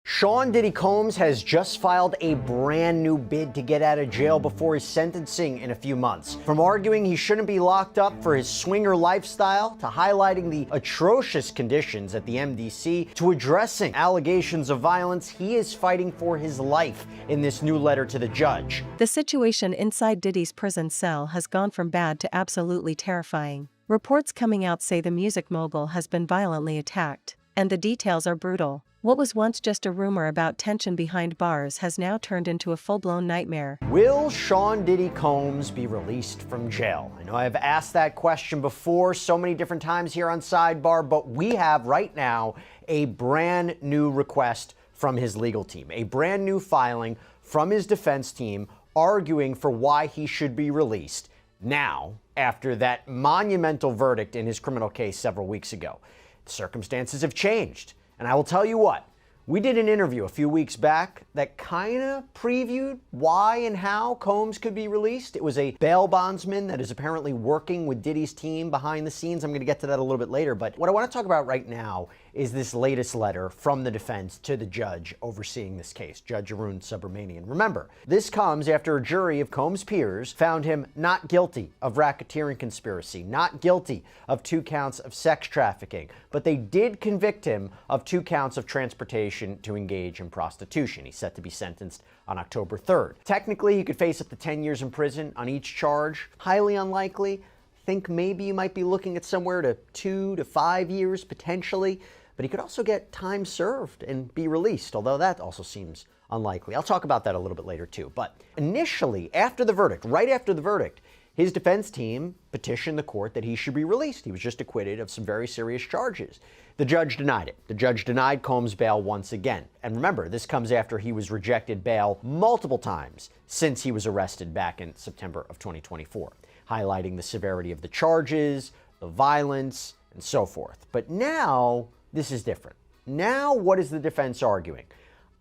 Sean Diddy Combs has just filed a brand new bid to get out of jail before his sentencing in a few months. From arguing he shouldn't be locked up for his swinger lifestyle, to highlighting the atrocious conditions at the MDC, to addressing allegations of violence, he is fighting for his life in this new letter to the judge. The situation inside Diddy's prison cell has gone from bad to absolutely terrifying. Reports coming out say the music mogul has been violently attacked, and the details are brutal. What was once just a rumor about tension behind bars has now turned into a full-blown nightmare. Will Sean Diddy Combs be released from jail? I know I've asked that question before so many different times here on Sidebar, but we have right now a brand new request from his legal team, a brand new filing from his defense team arguing for why he should be released now after that monumental verdict in his criminal case several weeks ago. The circumstances have changed. And I will tell you what, we did an interview a few weeks back that kind of previewed why and how Combs could be released. It was a bail bondsman that is apparently working with Diddy's team behind the scenes. I'm going to get to that a little bit later. But what I want to talk about right now is this latest letter from the defense to the judge overseeing this case, Judge Arun Subramanian. Remember, this comes after a jury of Combs' peers found him not guilty of racketeering conspiracy, not guilty of 2 counts of sex trafficking, but they did convict him of 2 counts of transportation to engage in prostitution. He's set to be sentenced on October 3rd. Technically, he could face up to 10 years in prison on each charge. Highly unlikely. Think maybe you might be looking at somewhere to 2 to 5 years potentially, but he could also get time served and be released, although that also seems unlikely. I'll talk about that a little bit later too. But initially, after the verdict, right after the verdict, his defense team petitioned the court that he should be released. He was just acquitted of some very serious charges. The judge denied it. The judge denied Combs bail once again. And remember, this comes after he was rejected bail multiple times since he was arrested back in September of 2024, highlighting the severity of the charges, the violence, and so forth. But now, this is different. Now, what is the defense arguing?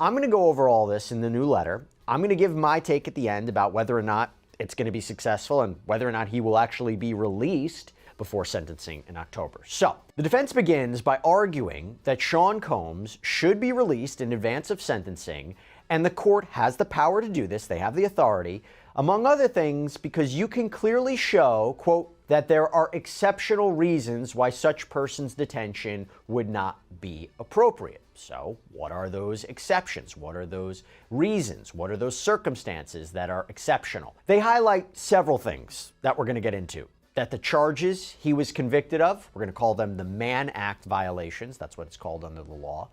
I'm going to go over all this in the new letter. I'm going to give my take at the end about whether or not it's going to be successful and whether or not he will actually be released before sentencing in October. So, the defense begins by arguing that Sean Combs should be released in advance of sentencing, and the court has the power to do this. They have the authority, among other things, because you can clearly show, quote, that there are exceptional reasons why such person's detention would not be appropriate. So, what are those exceptions? What are those reasons? What are those circumstances that are exceptional? They highlight several things that we're going to get into. That the charges he was convicted of, we're going to call them the Mann Act violations. That's what it's called under the law.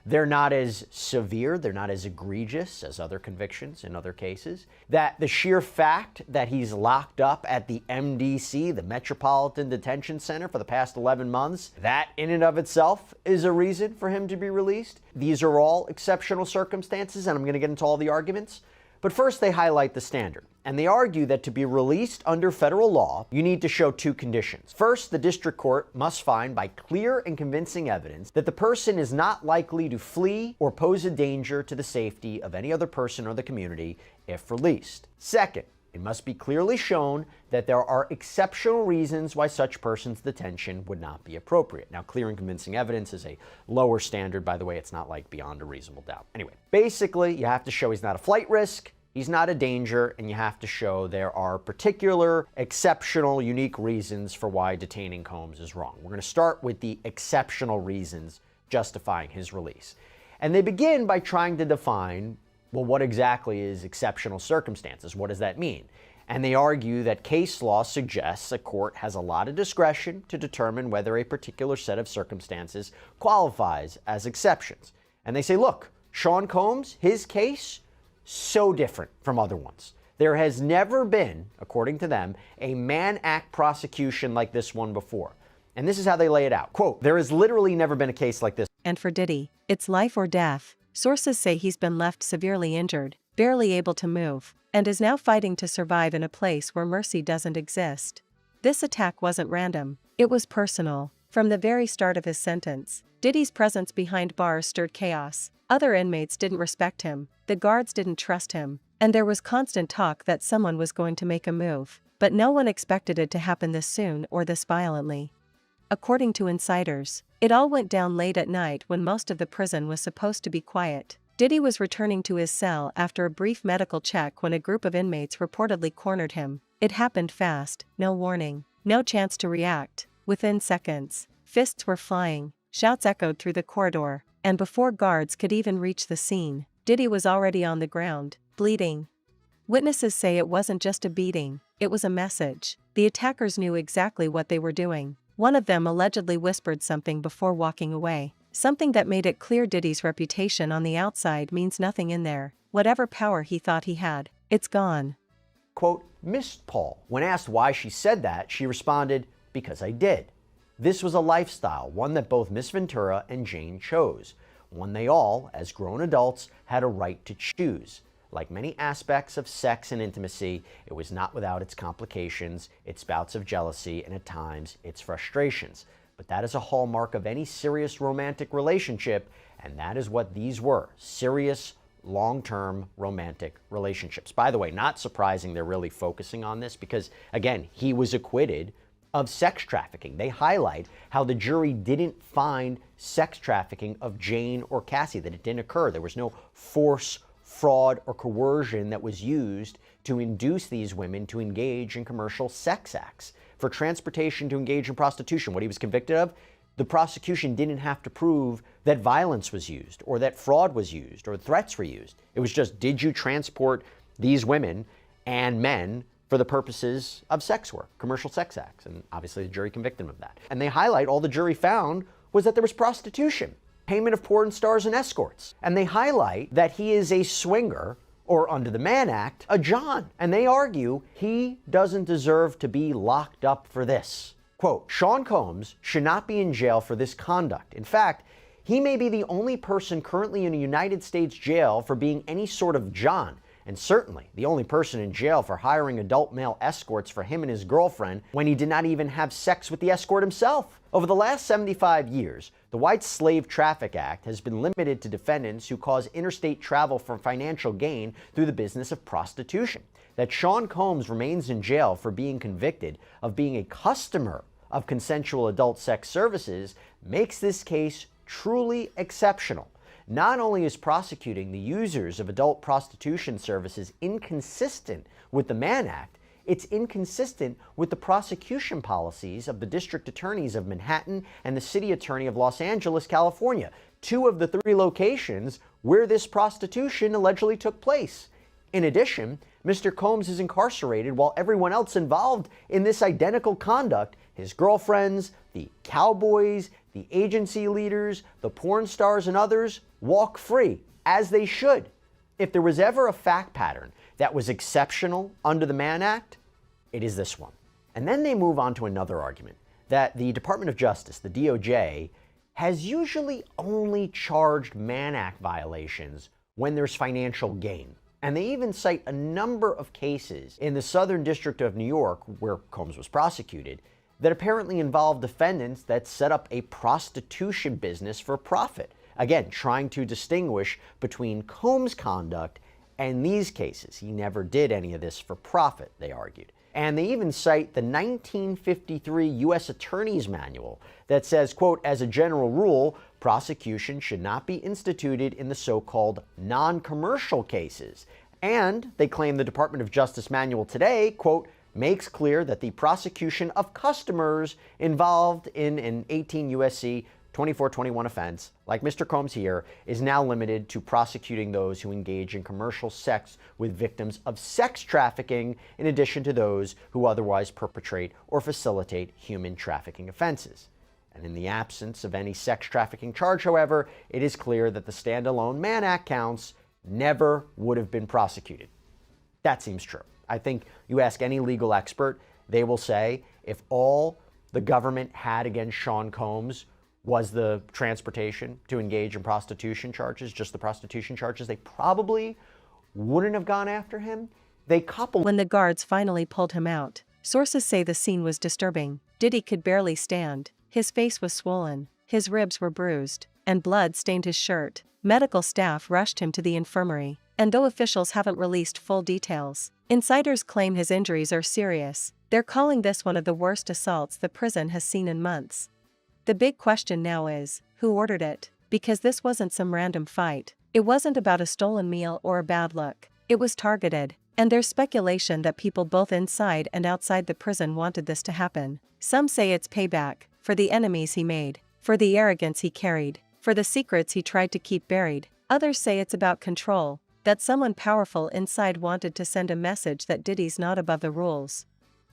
They're not as severe, they're not as egregious as other convictions in other cases. That the sheer fact that he's locked up at the MDC, the Metropolitan Detention Center, for the past 11 months, that in and of itself is a reason for him to be released. These are all exceptional circumstances, and I'm going to get into all the arguments. But first, they highlight the standard. And they argue that to be released under federal law, you need to show 2 conditions. First, the district court must find by clear and convincing evidence that the person is not likely to flee or pose a danger to the safety of any other person or the community if released. Second, it must be clearly shown that there are exceptional reasons why such person's detention would not be appropriate. Now, clear and convincing evidence is a lower standard, by the way. It's not like beyond a reasonable doubt. Anyway, basically, you have to show he's not a flight risk, he's not a danger, and you have to show there are particular, exceptional, unique reasons for why detaining Combs is wrong. We're going to start with the exceptional reasons justifying his release. And they begin by trying to define, well, what exactly is exceptional circumstances? What does that mean? And they argue that case law suggests a court has a lot of discretion to determine whether a particular set of circumstances qualifies as exceptions. And they say, look, Sean Combs, his case, so different from other ones. There has never been, according to them, a Mann Act prosecution like this one before. And this is how they lay it out. Quote, there has literally never been a case like this. And for Diddy, it's life or death. Sources say he's been left severely injured, barely able to move, and is now fighting to survive in a place where mercy doesn't exist. This attack wasn't random, it was personal. From the very start of his sentence, Diddy's presence behind bars stirred chaos. Other inmates didn't respect him, the guards didn't trust him, and there was constant talk that someone was going to make a move. But no one expected it to happen this soon or this violently. According to insiders, It all went down late at night when most of the prison was supposed to be quiet. Diddy was returning to his cell after a brief medical check when a group of inmates reportedly cornered him. It happened fast, no warning, no chance to react. Within seconds, fists were flying, shouts echoed through the corridor, and before guards could even reach the scene, Diddy was already on the ground, bleeding. Witnesses say it wasn't just a beating, it was a message. The attackers knew exactly what they were doing. One of them allegedly whispered something before walking away. Something that made it clear Diddy's reputation on the outside means nothing in there. Whatever power he thought he had, it's gone. Quote, missed Paul. When asked why she said that, she responded, because I did. This was a lifestyle, one that both Miss Ventura and Jane chose. One they all, as grown adults, had a right to choose. Like many aspects of sex and intimacy, it was not without its complications, its bouts of jealousy, and at times, its frustrations. But that is a hallmark of any serious romantic relationship, and that is what these were, serious, long-term romantic relationships. By the way, not surprising they're really focusing on this because, again, he was acquitted of sex trafficking. They highlight how the jury didn't find sex trafficking of Jane or Cassie, that it didn't occur. There was no force, fraud, or coercion that was used to induce these women to engage in commercial sex acts. For transportation to engage in prostitution, what he was convicted of, the prosecution didn't have to prove that violence was used or that fraud was used or threats were used. It was just, did you transport these women and men for the purposes of sex work, commercial sex acts? And obviously the jury convicted him of that. And they highlight all the jury found was that there was prostitution, payment of porn stars and escorts. And they highlight that he is a swinger, or under the Mann Act, a John. And they argue he doesn't deserve to be locked up for this. Quote, Sean Combs should not be in jail for this conduct. In fact, he may be the only person currently in a United States jail for being any sort of John, and certainly the only person in jail for hiring adult male escorts for him and his girlfriend when he did not even have sex with the escort himself. Over the last 75 years, the White Slave Traffic Act has been limited to defendants who cause interstate travel for financial gain through the business of prostitution. That Sean Combs remains in jail for being convicted of being a customer of consensual adult sex services makes this case truly exceptional. Not only is prosecuting the users of adult prostitution services inconsistent with the Mann Act, it's inconsistent with the prosecution policies of the district attorneys of Manhattan and the city attorney of Los Angeles, California, two of the three locations where this prostitution allegedly took place. In addition, Mr. Combs is incarcerated while everyone else involved in this identical conduct, his girlfriends, the cowboys, the agency leaders, the porn stars, and others, walk free, as they should. If there was ever a fact pattern that was exceptional under the Mann Act, it is this one. And then they move on to another argument, that the Department of Justice, the DOJ, has usually only charged Mann Act violations when there's financial gain. And they even cite a number of cases in the Southern District of New York, where Combs was prosecuted, that apparently involved defendants that set up a prostitution business for profit. Again, trying to distinguish between Combs' conduct and these cases. He never did any of this for profit, they argued. And they even cite the 1953 U.S. Attorney's Manual that says, quote, as a general rule, prosecution should not be instituted in the so-called non-commercial cases. And they claim the Department of Justice manual today, quote, makes clear that the prosecution of customers involved in an 18 U.S.C. 2421 offense, like Mr. Combs here, is now limited to prosecuting those who engage in commercial sex with victims of sex trafficking, in addition to those who otherwise perpetrate or facilitate human trafficking offenses. And in the absence of any sex trafficking charge, however, it is clear that the standalone Mann Act counts never would have been prosecuted. That seems true. I think you ask any legal expert, they will say if all the government had against Sean Combs was the transportation to engage in prostitution charges, just the prostitution charges, they probably wouldn't have gone after him. They coupled. When the guards finally pulled him out, sources say the scene was disturbing. Diddy could barely stand. His face was swollen, his ribs were bruised, and blood stained his shirt. Medical staff rushed him to the infirmary, and though officials haven't released full details, insiders claim his injuries are serious. They're calling this one of the worst assaults the prison has seen in months. The big question now is, who ordered it? Because this wasn't some random fight. It wasn't about a stolen meal or a bad look. It was targeted, and there's speculation that people both inside and outside the prison wanted this to happen. Some say it's payback, for the enemies he made, for the arrogance he carried, for the secrets he tried to keep buried. Others say it's about control, that someone powerful inside wanted to send a message that Diddy's not above the rules.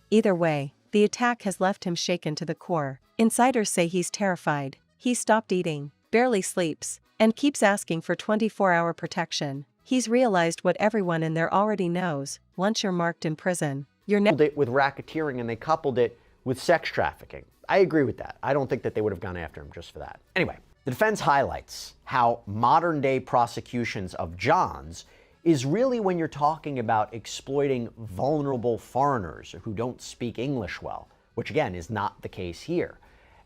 Either way, the attack has left him shaken to the core. Insiders say he's terrified. He's stopped eating, barely sleeps, and keeps asking for 24-hour protection. He's realized what everyone in there already knows: once you're marked in prison, you're Coupled it with racketeering, and they coupled it with sex trafficking. I agree with that. I don't think that they would have gone after him just for that. Anyway, the defense highlights how modern-day prosecutions of Johns is really when you're talking about exploiting vulnerable foreigners who don't speak English well, which again is not the case here.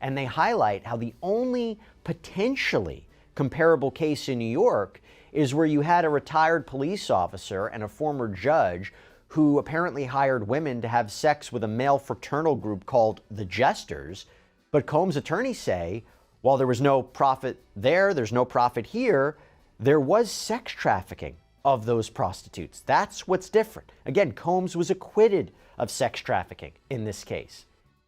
And they highlight how the only potentially comparable case in New York is where you had a retired police officer and a former judge who apparently hired women to have sex with a male fraternal group called the Jesters. But Combs' attorneys say, while there was no profit there, there's no profit here, there was sex trafficking of those prostitutes. That's what's different. Again, Combs was acquitted of sex trafficking in this case.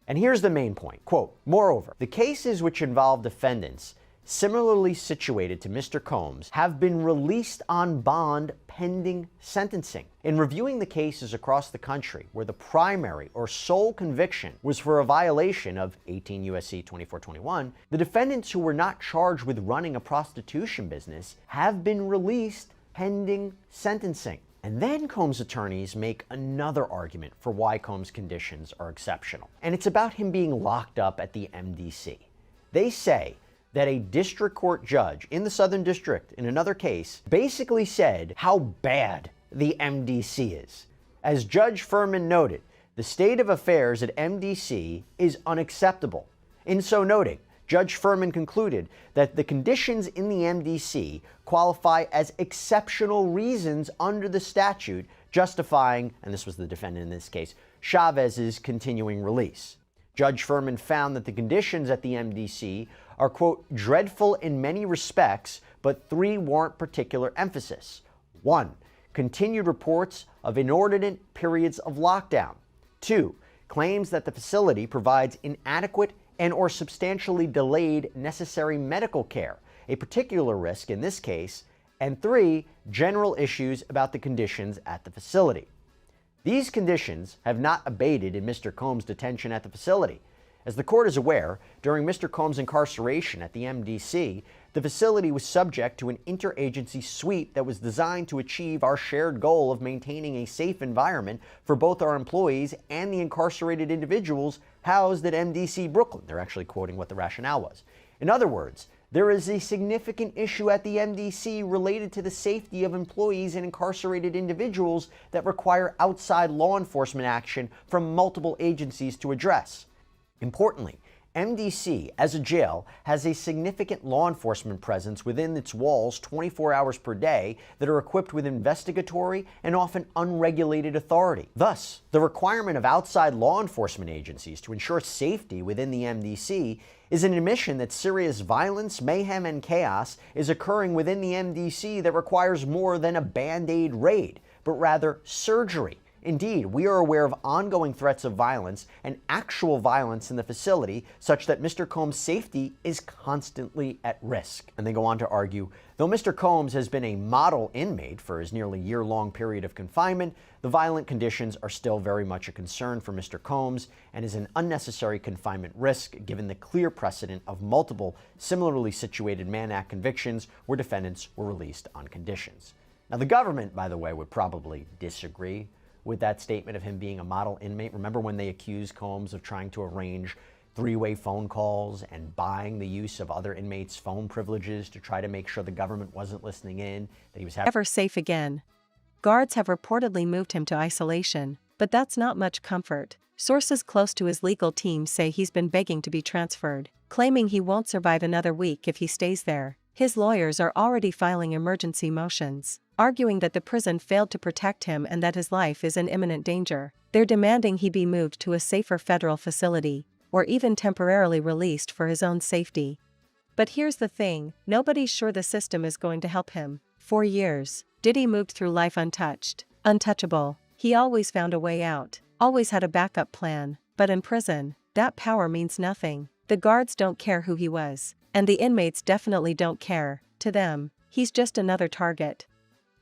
And here's the main point, quote, "Moreover, the cases which involve defendants similarly situated to Mr. Combs have been released on bond pending sentencing. In reviewing the cases across the country where the primary or sole conviction was for a violation of 18 U.S.C. 2421, the defendants who were not charged with running a prostitution business have been released pending sentencing." And then Combs' attorneys make another argument for why Combs' conditions are exceptional. And it's about him being locked up at the MDC. They say that a district court judge in the Southern District in another case basically said how bad the MDC is. As Judge Furman noted, the state of affairs at MDC is unacceptable. In so noting, Judge Furman concluded that the conditions in the MDC qualify as exceptional reasons under the statute justifying, and this was the defendant in this case, Chavez's continuing release. Judge Furman found that the conditions at the MDC are, quote, "dreadful in many respects, but three warrant particular emphasis. 1. Continued reports of inordinate periods of lockdown. 2. Claims that the facility provides inadequate and or substantially delayed necessary medical care, a particular risk in this case. And 3. General issues about the conditions at the facility." These conditions have not abated in Mr. Combs' detention at the facility. As the court is aware, during Mr. Combs' incarceration at the MDC, the facility was subject to an interagency suite that was designed to achieve our shared goal of maintaining a safe environment for both our employees and the incarcerated individuals housed at MDC Brooklyn. They're actually quoting what the rationale was. In other words, there is a significant issue at the MDC related to the safety of employees and incarcerated individuals that require outside law enforcement action from multiple agencies to address. Importantly, MDC, as a jail, has a significant law enforcement presence within its walls 24 hours per day that are equipped with investigatory and often unregulated authority. Thus, the requirement of outside law enforcement agencies to ensure safety within the MDC is an admission that serious violence, mayhem, and chaos is occurring within the MDC that requires more than a Band-Aid raid, but rather surgery. Indeed, we are aware of ongoing threats of violence and actual violence in the facility such that Mr. Combs' safety is constantly at risk. And they go on to argue, though Mr. Combs has been a model inmate for his nearly year-long period of confinement, the violent conditions are still very much a concern for Mr. Combs and is an unnecessary confinement risk given the clear precedent of multiple similarly situated Mann Act convictions where defendants were released on conditions. Now, the government, by the way, would probably disagree with that statement of him being a model inmate. Remember when they accused Combs of trying to arrange three-way phone calls and buying the use of other inmates' phone privileges to try to make sure the government wasn't listening in, that he was never safe again. Guards have reportedly moved him to isolation, but that's not much comfort. Sources close to his legal team say he's been begging to be transferred, claiming he won't survive another week if he stays there. His lawyers are already filing emergency motions, arguing that the prison failed to protect him and that his life is in imminent danger. They're demanding he be moved to a safer federal facility. or even temporarily released for his own safety. But here's the thing, nobody's sure the system is going to help him. For years, Diddy moved through life untouched, untouchable. He always found a way out, always had a backup plan. But in prison, that power means nothing. The guards don't care who he was, and the inmates definitely don't care. To them, he's just another target.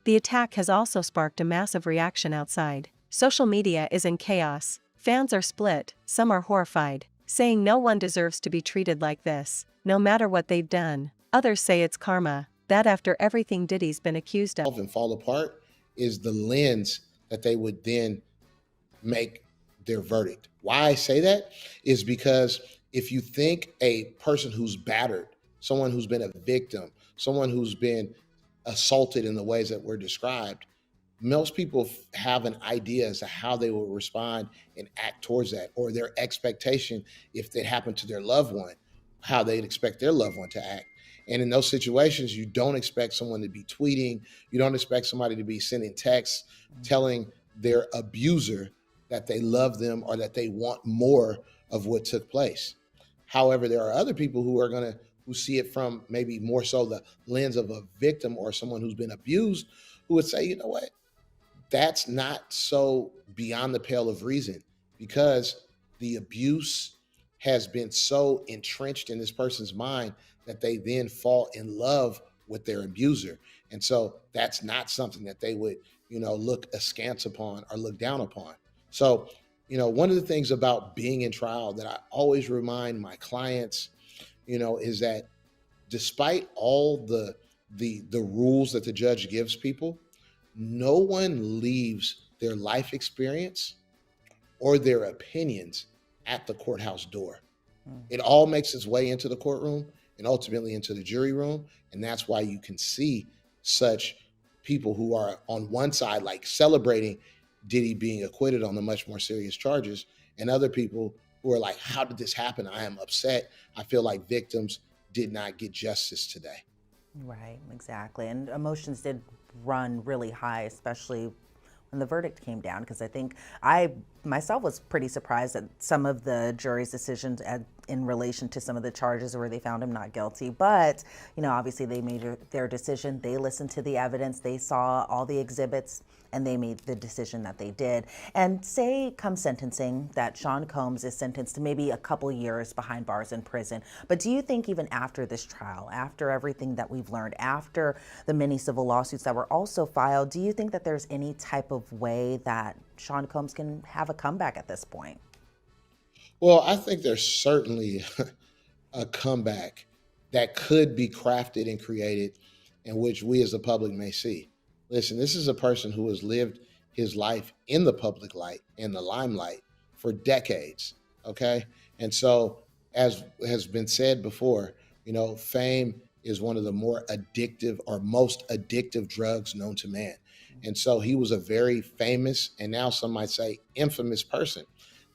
The attack has also sparked a massive reaction outside. Social media is in chaos. Fans are split, some are horrified, saying no one deserves to be treated like this, no matter what they've done. Others say it's karma, that after everything Diddy's been accused of and fall apart is the lens that they would then make their verdict. Why I say that is because if you think a person who's battered, someone who's been a victim, someone who's been assaulted in the ways that were described, most people have an idea as to how they will respond and act towards that, or their expectation if it happened to their loved one, how they'd expect their loved one to act. And in those situations, you don't expect someone to be tweeting, you don't expect somebody to be sending texts telling their abuser that they love them or that they want more of what took place. However, there are other people who see it from maybe more so the lens of a victim or someone who's been abused, who would say, you know what, that's not so beyond the pale of reason, because the abuse has been so entrenched in this person's mind that they then fall in love with their abuser. And so that's not something that they would, look askance upon or look down upon. So, one of the things about being in trial that I always remind my clients, is that despite all the rules that the judge gives people, no one leaves their life experience or their opinions at the courthouse door. It all makes its way into the courtroom and ultimately into the jury room. And that's why you can see such people who are on one side, like celebrating Diddy being acquitted on the much more serious charges, and other people who are like, how did this happen? I am upset. I feel like victims did not get justice today. Right, exactly. And emotions did run really high, especially when the verdict came down, because I think I myself was pretty surprised at some of the jury's decisions in relation to some of the charges where they found him not guilty. But, obviously they made their decision. They listened to the evidence. They saw all the exhibits, and they made the decision that they did. And say come sentencing that Sean Combs is sentenced to maybe a couple years behind bars in prison. But do you think even after this trial, after everything that we've learned, after the many civil lawsuits that were also filed, do you think that there's any type of way that Sean Combs can have a comeback at this point? Well, I think there's certainly a comeback that could be crafted and created, in which we as the public may see. Listen, this is a person who has lived his life in the public light, in the limelight, for decades, okay? And so, as has been said before, fame is one of the more addictive or most addictive drugs known to man. And so he was a very famous, and now some might say infamous person.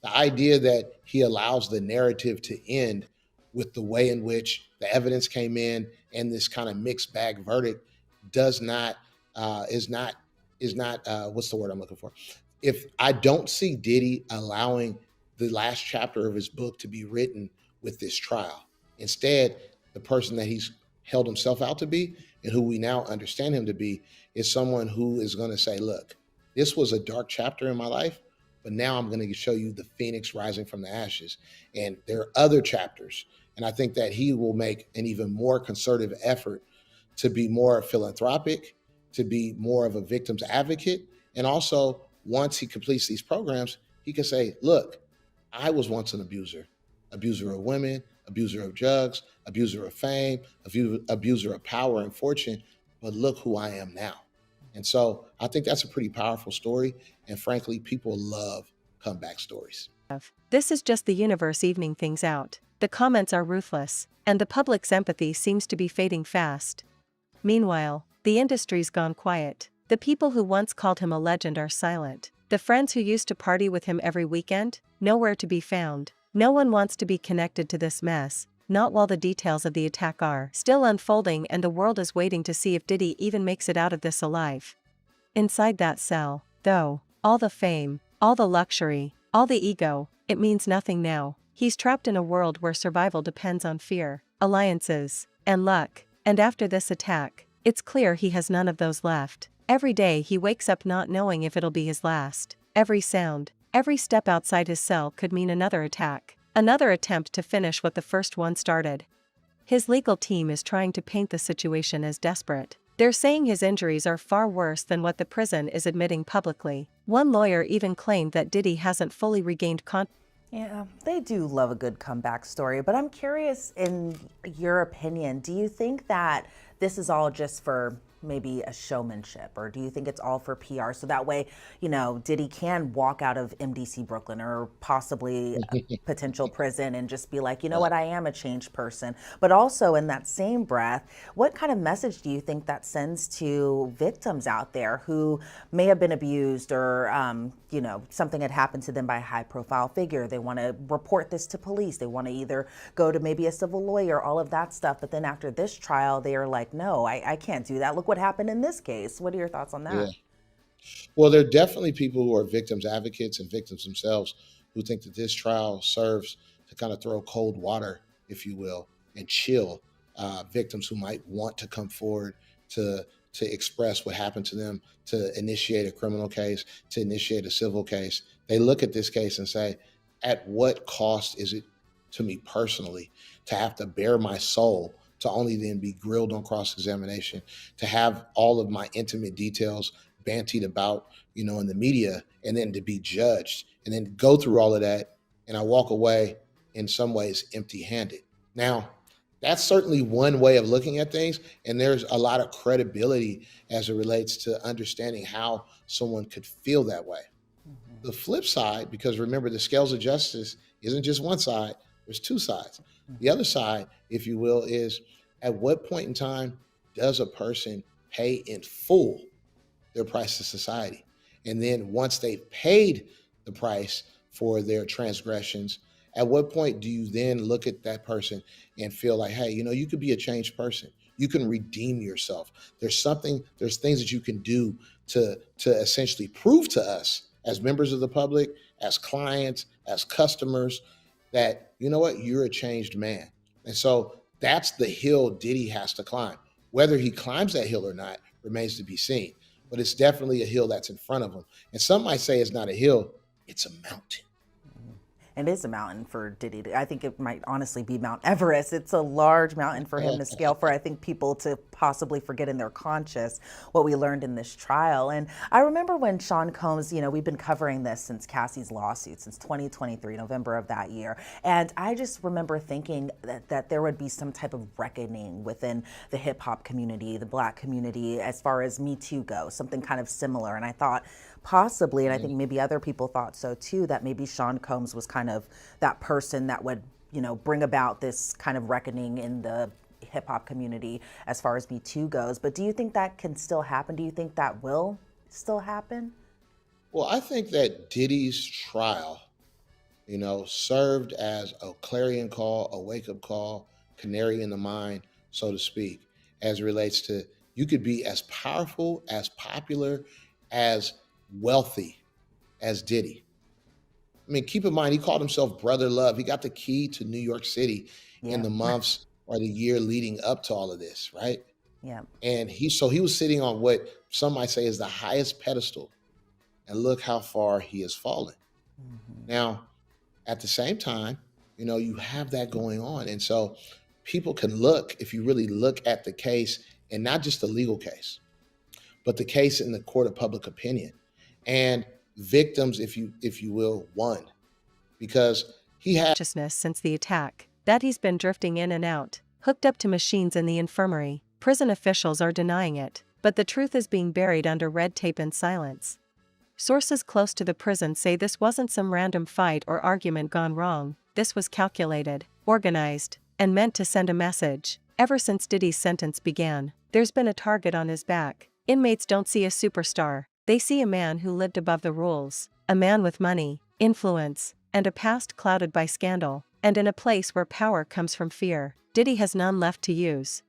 The idea that he allows the narrative to end with the way in which the evidence came in and this kind of mixed bag verdict is not what's the word I'm looking for? If I don't see Diddy allowing the last chapter of his book to be written with this trial, instead, the person that he's held himself out to be and who we now understand him to be is someone who is going to say, look, this was a dark chapter in my life, but now I'm going to show you the phoenix rising from the ashes. And there are other chapters. And I think that he will make an even more concerted effort to be more philanthropic, to be more of a victim's advocate. And also, once he completes these programs, he can say, look, I was once an abuser of women, abuser of drugs, abuser of fame, abuser of power and fortune, but look who I am now. And so I think that's a pretty powerful story. And frankly, people love comeback stories. This is just the universe evening things out. The comments are ruthless, and the public's empathy seems to be fading fast. Meanwhile, the industry's gone quiet. The people who once called him a legend are silent. The friends who used to party with him every weekend, nowhere to be found. No one wants to be connected to this mess, not while the details of the attack are still unfolding and the world is waiting to see if Diddy even makes it out of this alive. Inside that cell, though, all the fame, all the luxury, all the ego, it means nothing now. He's trapped in a world where survival depends on fear, alliances, and luck. And after this attack, it's clear he has none of those left. Every day he wakes up not knowing if it'll be his last. Every sound, every step outside his cell could mean another attack, another attempt to finish what the first one started. His legal team is trying to paint the situation as desperate. They're saying his injuries are far worse than what the prison is admitting publicly. One lawyer even claimed that Diddy hasn't fully regained Yeah, they do love a good comeback story, but I'm curious, in your opinion, do you think that this is all just for maybe a showmanship, or do you think it's all for PR so that way, Diddy can walk out of MDC Brooklyn or possibly a potential prison and just be like, you know what, I am a changed person. But also in that same breath, what kind of message do you think that sends to victims out there who may have been abused, or something had happened to them by a high profile figure? They want to report this to police. They want to either go to maybe a civil lawyer, all of that stuff. But then after this trial, they are like, no, I can't do that. Look what happened in this case. What are your thoughts on that? Yeah. Well, there are definitely people who are victims advocates and victims themselves who think that this trial serves to kind of throw cold water, if you will, and chill victims who might want to come forward to express what happened to them, to initiate a criminal case, to initiate a civil case. They look at this case and say, at what cost is it to me personally to have to bare my soul, to only then be grilled on cross-examination, to have all of my intimate details bantied about, in the media, and then to be judged, and then go through all of that, and I walk away in some ways empty-handed. Now, that's certainly one way of looking at things, and there's a lot of credibility as it relates to understanding how someone could feel that way. The flip side, because remember, the scales of justice isn't just one side, there's two sides. The other side, if you will, is at what point in time does a person pay in full their price to society? And then once they've paid the price for their transgressions, at what point do you then look at that person and feel like, hey, you could be a changed person. You can redeem yourself. There's things that you can do to essentially prove to us as members of the public, as clients, as customers, that, you're a changed man. And so that's the hill Diddy has to climb. Whether he climbs that hill or not remains to be seen. But it's definitely a hill that's in front of him. And some might say it's not a hill, it's a mountain. It is a mountain for Diddy. I think it might honestly be Mount Everest. It's a large mountain for him to scale, for I think people to possibly forget in their conscious what we learned in this trial. And I remember when Sean Combs, we've been covering this since Cassie's lawsuit, since 2023, November of that year. And I just remember thinking that there would be some type of reckoning within the hip hop community, the Black community, as far as Me Too goes, something kind of similar. And I thought, possibly, and I think maybe other people thought so too, that maybe Sean Combs was kind of that person that would, bring about this kind of reckoning in the hip hop community as far as Me Too goes. But do you think that can still happen? Do you think that will still happen? Well, I think that Diddy's trial, served as a clarion call, a wake-up call, canary in the mine, so to speak, as it relates to, you could be as powerful, as popular, as wealthy as Diddy. I mean, keep in mind, he called himself Brother Love. He got the key to New York City in the months or the year leading up to all of this, right? Yeah. And he was sitting on what some might say is the highest pedestal. And look how far he has fallen. Mm-hmm. Now, at the same time, you have that going on. And so people can look, if you really look at the case, and not just the legal case, but the case in the court of public opinion. And victims, if you will, won, because he had consciousness since the attack, that he's been drifting in and out, hooked up to machines in the infirmary. Prison officials are denying it, but the truth is being buried under red tape and silence. Sources close to the prison say this wasn't some random fight or argument gone wrong. This was calculated, organized, and meant to send a message. Ever since Diddy's sentence began, there's been a target on his back. Inmates don't see a superstar. They see a man who lived above the rules, a man with money, influence, and a past clouded by scandal, and in a place where power comes from fear. Diddy has none left to use.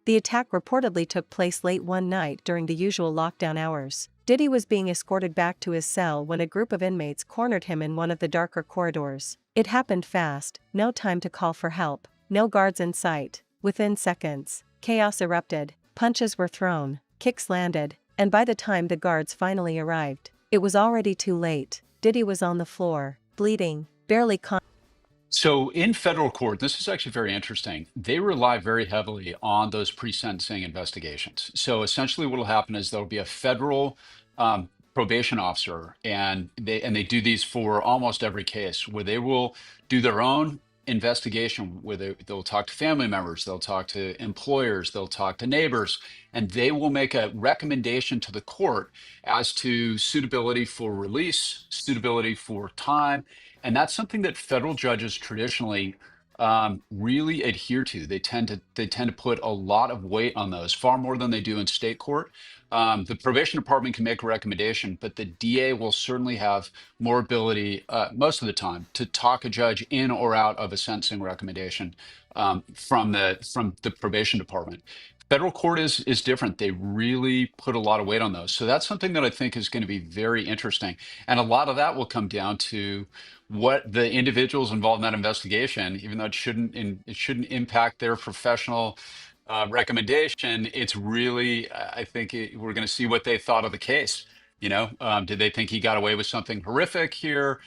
The attack reportedly took place late one night during the usual lockdown hours. Diddy was being escorted back to his cell when a group of inmates cornered him in one of the darker corridors. It happened fast, no time to call for help, no guards in sight. Within seconds, chaos erupted, punches were thrown, kicks landed, and by the time the guards finally arrived, it was already too late. Diddy was on the floor, bleeding, barely conscious. So in federal court, this is actually very interesting. They rely very heavily on those pre-sentencing investigations. So essentially, what will happen is there'll be a federal probation officer, and they do these for almost every case, where they will do their own investigation, where they'll talk to family members, they'll talk to employers, they'll talk to neighbors, and they will make a recommendation to the court as to suitability for release, suitability for time. And that's something that federal judges traditionally really adhere to. They tend to put a lot of weight on those, far more than they do in state court. The probation department can make a recommendation, but the DA will certainly have more ability, most of the time, to talk a judge in or out of a sentencing recommendation from the probation department. Federal court is different. They really put a lot of weight on those. So that's something that I think is going to be very interesting. And a lot of that will come down to what the individuals involved in that investigation, even though it shouldn't impact their professional recommendation. It's really, I think we're going to see what they thought of the case. Did they think he got away with something horrific here?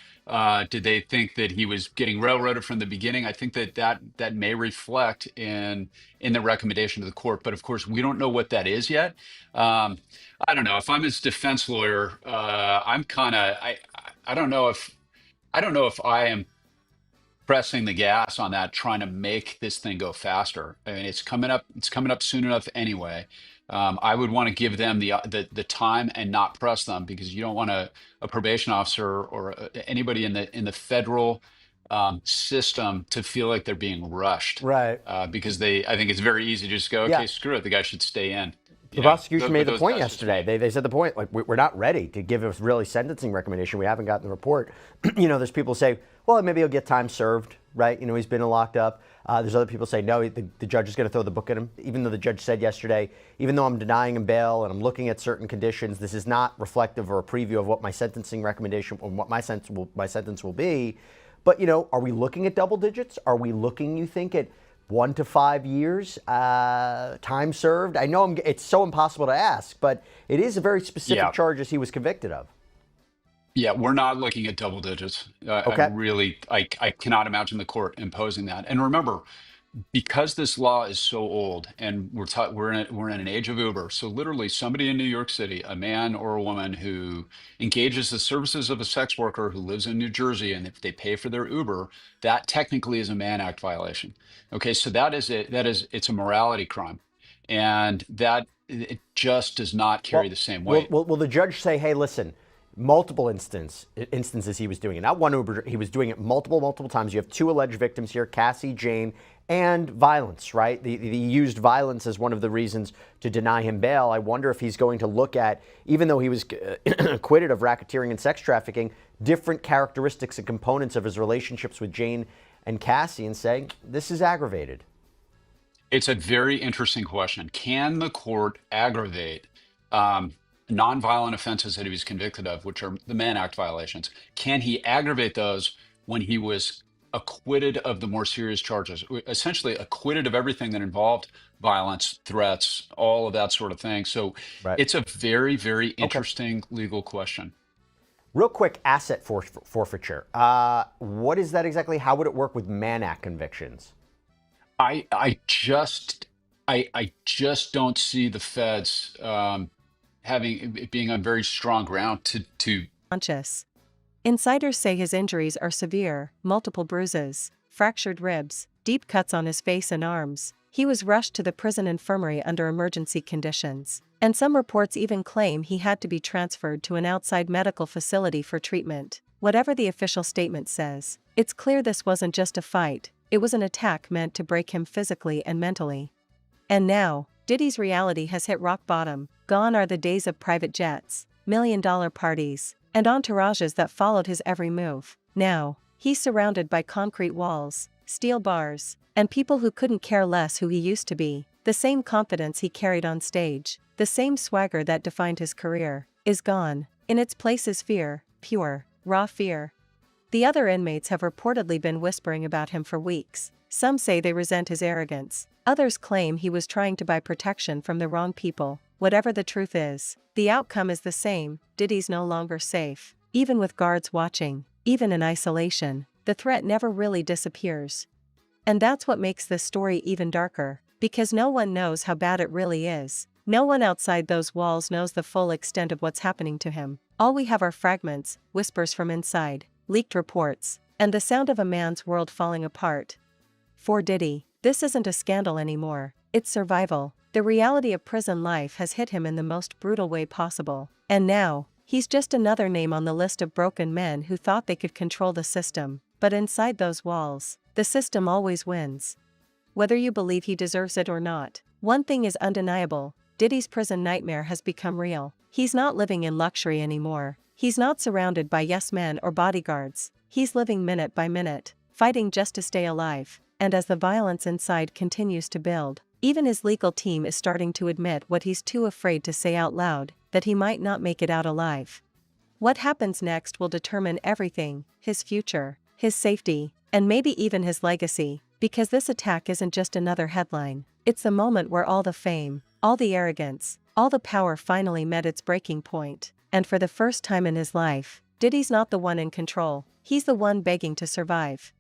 Did they think that he was getting railroaded from the beginning? I think that may reflect in the recommendation to the court, but of course we don't know what that is yet. I don't know. If I'm his defense lawyer, I'm kind of I don't know if I am pressing the gas on that, trying to make this thing go faster. I mean, it's coming up. It's coming up soon enough anyway. I would want to give them the time and not press them, because you don't want a probation officer or anybody in the federal system to feel like they're being rushed. Right. Because I think it's very easy to just go, okay, Yeah. screw it, the guy should stay in. The prosecution made the those point guys just yesterday. made- They said the point, like, we're not ready to give a really sentencing recommendation. We haven't gotten the report. There's people say, well, maybe he'll get time served, right? He's been locked up. There's other people say, no, the judge is going to throw the book at him. Even though the judge said yesterday, even though I'm denying him bail and I'm looking at certain conditions, this is not reflective or a preview of what my sentencing recommendation or what my sentence will be. But, are we looking at double digits? Are we looking, you think, at 1 to 5 years, time served? I know it's so impossible to ask, but it is a very specific charges he was convicted of. Yeah, we're not looking at double digits. Okay. I cannot imagine the court imposing that. And remember, because this law is so old, and we're in an age of Uber. So literally, somebody in New York City, a man or a woman who engages the services of a sex worker who lives in New Jersey, and if they pay for their Uber, that technically is a Mann Act violation. Okay, so it's a morality crime, and that it just does not carry the same weight. Will the judge say, hey, listen, multiple instances he was doing it, not one Uber, he was doing it multiple times. You have 2 alleged victims here, Cassie, Jane, and violence, right? He used violence as one of the reasons to deny him bail. I wonder if he's going to look at, even though he was acquitted of racketeering and sex trafficking, different characteristics and components of his relationships with Jane and Cassie, and say, this is aggravated. It's a very interesting question. Can the court aggravate nonviolent offenses that he was convicted of, which are the Mann Act violations? Can he aggravate those when he was acquitted of the more serious charges, essentially acquitted of everything that involved violence, threats, all of that sort of thing? So It's a very, very interesting legal question. Real quick, asset forfeiture. What is that exactly? How would it work with Mann Act convictions? I just don't see the feds having it being on very strong ground to Conscious. Insiders say his injuries are severe: multiple bruises, fractured ribs, deep cuts on his face and arms. He was rushed to the prison infirmary under emergency conditions, and some reports even claim he had to be transferred to an outside medical facility for treatment. Whatever the official statement says, it's clear this wasn't just a fight, it was an attack meant to break him physically and mentally. And now, Diddy's reality has hit rock bottom. Gone are the days of private jets, million-dollar parties, and entourages that followed his every move. Now, he's surrounded by concrete walls, steel bars, and people who couldn't care less who he used to be. The same confidence he carried on stage, the same swagger that defined his career, is gone. In its place is fear, pure, raw fear. The other inmates have reportedly been whispering about him for weeks. Some say they resent his arrogance. Others claim he was trying to buy protection from the wrong people. Whatever the truth is, the outcome is the same. Diddy's no longer safe. Even with guards watching, even in isolation, the threat never really disappears. And that's what makes this story even darker, because no one knows how bad it really is. No one outside those walls knows the full extent of what's happening to him. All we have are fragments, whispers from inside, leaked reports, and the sound of a man's world falling apart. For Diddy, this isn't a scandal anymore, it's survival. The reality of prison life has hit him in the most brutal way possible. And now, he's just another name on the list of broken men who thought they could control the system. But inside those walls, the system always wins. Whether you believe he deserves it or not, one thing is undeniable: Diddy's prison nightmare has become real. He's not living in luxury anymore. He's not surrounded by yes men or bodyguards. He's living minute by minute, fighting just to stay alive. And as the violence inside continues to build, even his legal team is starting to admit what he's too afraid to say out loud, that he might not make it out alive. What happens next will determine everything: his future, his safety, and maybe even his legacy. Because this attack isn't just another headline, it's the moment where all the fame, all the arrogance, all the power finally met its breaking point. And for the first time in his life, Diddy's not the one in control, he's the one begging to survive.